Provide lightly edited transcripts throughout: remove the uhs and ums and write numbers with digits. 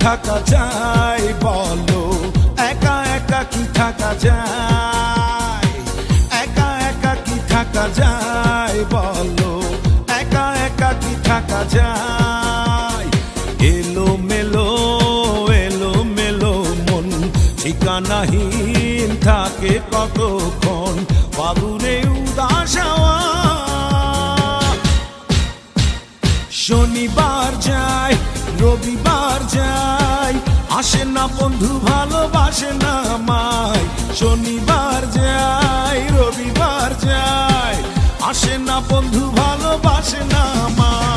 থাকা যায় বলো, একা একা কি থাকা যায়, একা একা কি থাকা যায় বলো, একা একা কি থাকা যায়। এলো মেলো মন ঠিকানাহীন থাকে কতক্ষণ, বাবুরে উদাস হাওয়া। শনিবার যায় রবিবার যায়, আসে না বন্ধু ভালোবাসে না আমায়। শনিবার যায় রবিবার যায়, আসে না বন্ধু ভালোবাসে না আমায়।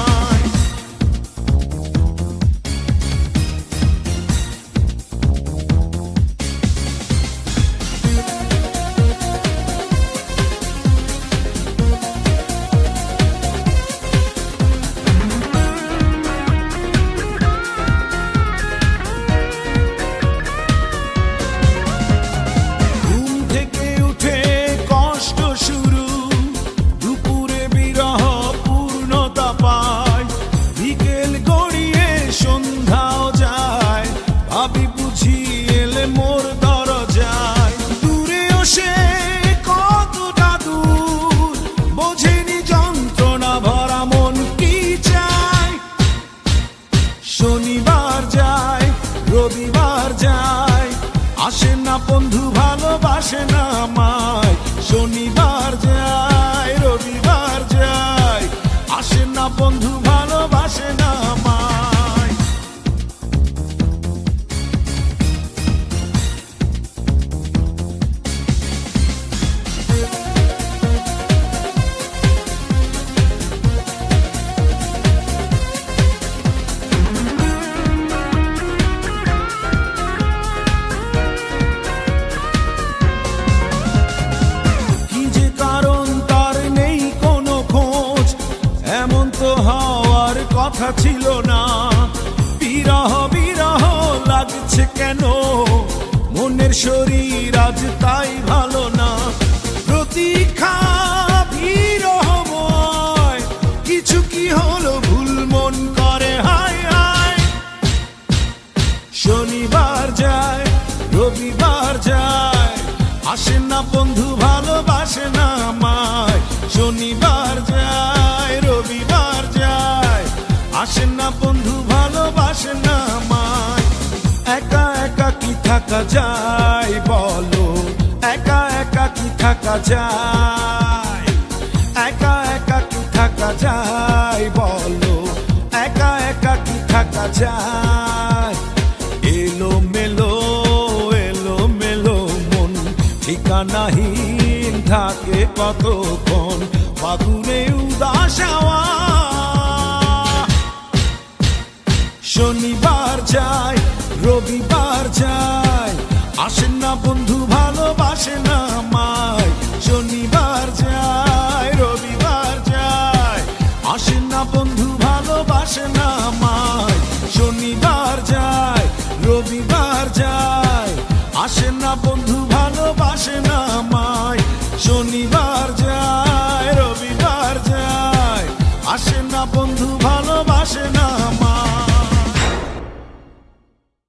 শনিবার যায় রবিবার যায়, আসে না বন্ধু ভালোবাসে না আমায়। শনিবার যায় রবিবার যায়, আসে না বন্ধু ভালোবাসে না আমায়। কথা ছিল না, বিরহ বিরহ লাগছে কেন, মনের শরীর আজ তাই ভালো না। প্রতীক্ষা বিরহময়, কিছু কি হলো ভুল মন করে হায় হায়। শনিবার যায় রবিবার যায়, আসে না বন্ধু ভালোবাসে না আমায়। শনিবার যায় রবিবার যায়, আসে না বন্ধু ভালোবাসে না আমায়। একা একা কি থাকা যায় বলো, একা একা কি থাকা যায়, একা একা কি থাকা যায় বলো, একা একা কি থাকা যায়। এলো মেলো মন ঠিকানাহীন থাকে কতক্ষণ, বাবুরে উদাস হাওয়া। শনিবার যায় রবিবার যায়, আসে না বন্ধু ভালোবাসে না আমায়। শনিবার যায় রবিবার যায়, আসে না বন্ধু ভালোবাসে না আমায়। শনিবার যায় রবিবার যায়, আসে না বন্ধু ভালোবাসে না আমায়। শনিবার যায় রবিবার যায়, আসে না বন্ধু